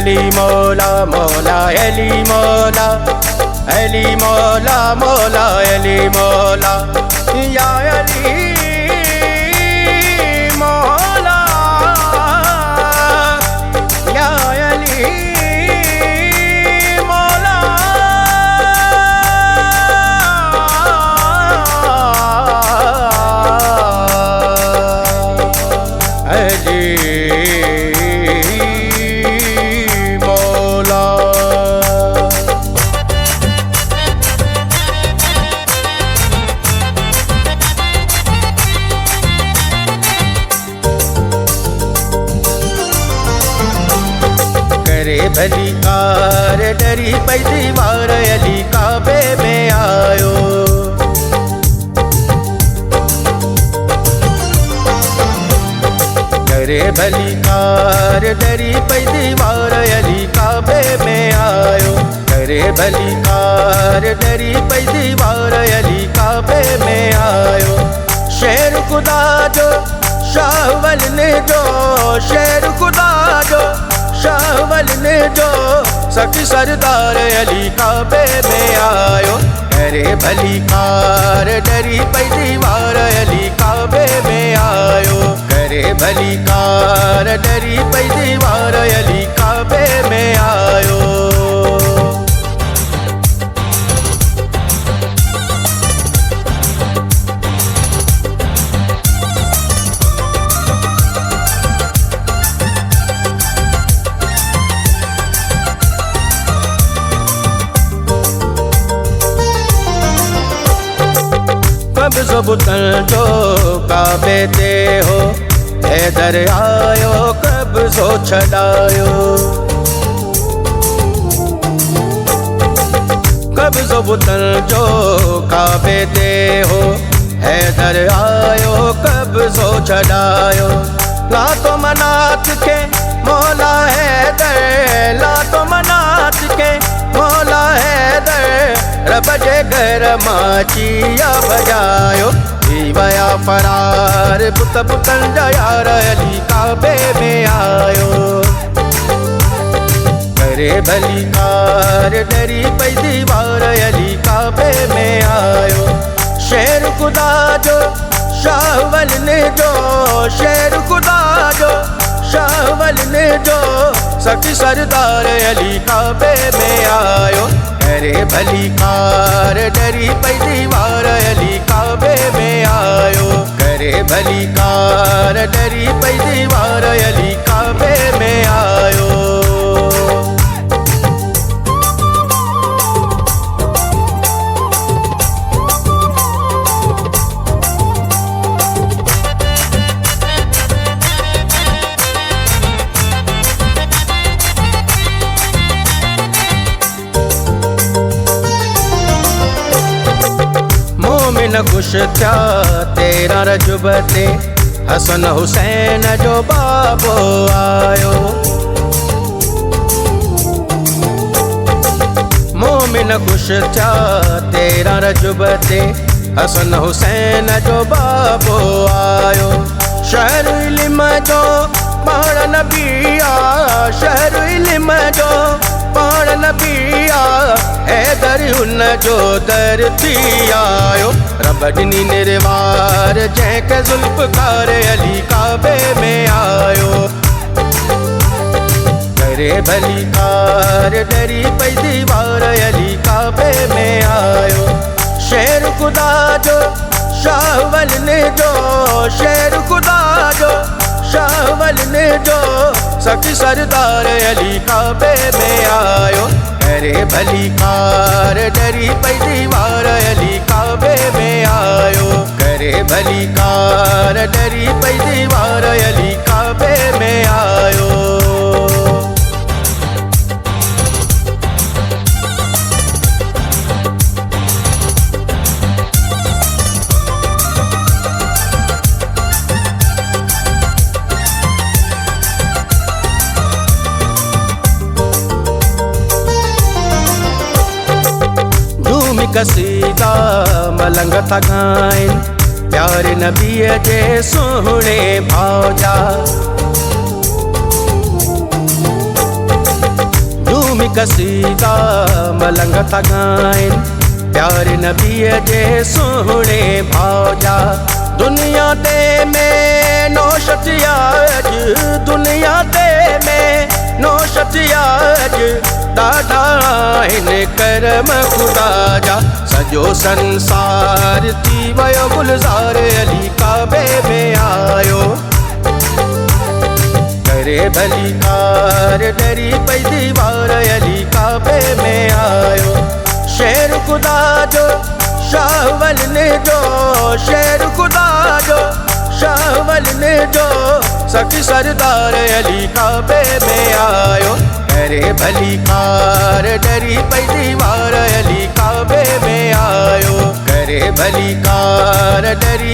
अली मौला मौला अली मौला अली मौला मौला अली मौला या अली मौला या अली मौला अली भली कार डरी पई दीवार अली काबे में आयो करे भली कार डरी पई दीवार अली काबे में आयो करे भली कार डरी पई दीवार अली काबे में आयो शेर खुदा जो शाहवल ने जो शेर खुदा जो शाहवल ने जो सखी सरदार अली काबे में आयो करे भली कार डरी पई दीवार अली काबे में आयो करे भली कार डरी पई दीवार अली काबे में आयो कब ज़ुबतन जो काबे ते हो हैदर आयो कब सो छड़ायो कब ज़ुबतन जो काबे ते हो हैदर आयो कब सो छड़ायो ला तो मनात के मौला हैदर ला तो मनात के मौला हैदर रब जे घर माचिया बजायो वया फरार पुत पुतन यार अली काबे में आयो करे भली कार डरी पई दीवार अली काबे में आयो शेर खुदा जो शाहवल ने जो शेर खुदा जो शाहवल ने जो सखी सरदार अली काबे में आयो करे भली कार डरी पई दीवार अली काबे में आयो करे भली कार डरी पई दीवार अली काबे में आयो मोमिन खुश था तेरा रजुबते हसन हुसैन जो बाबो आयो मोमिन खुश था तेरा रजुबते हसन हुसैन जो बाबो आयो शहर इल्म जो पाण नबिया शहर इल्म जो पाण नबिया हैदर उन जो दर थी आयो रब ॾिनी निर्वार जंहिंखे ज़ुल्फ़कार अली काबे में आयो करे भली कार डरी पई दीवार अली काबे में आयो शेर खुदा जो शाहवल ने जो शेर खुदा जो शाहवल ने जो सखी सरदार अली काबे में आयो करे भली कार डरी पई दीवार अली काबे में आयो करे भली कार डरी पई दीवार अली काबे में आयो कसीदा मलंग था गाइन प्यार नबीअ जे सोहणे भाव जा कौमी कसीदा मलंग था गाइन प्यारे नबीअ जे सोहणे भाव जा। दुनिया ते में नौशतिया अॼु दुनिया ते में नौशतिया अॼु ॾाढा आहिनि करम ख़ुदा जा। सॼो संसार थी वियो गुलज़ार अली काबे में आयो। करे भली कार डरी पई दीवार अली काबे में आयो। शेर खुदा जो शाहवल ने जो शेर खुदा जो शाहवल ने जो सखी सरदार अली काबे में आयो। करे भली कार डरी पई दीवार अली काबे में आयो। करे भली कार डरी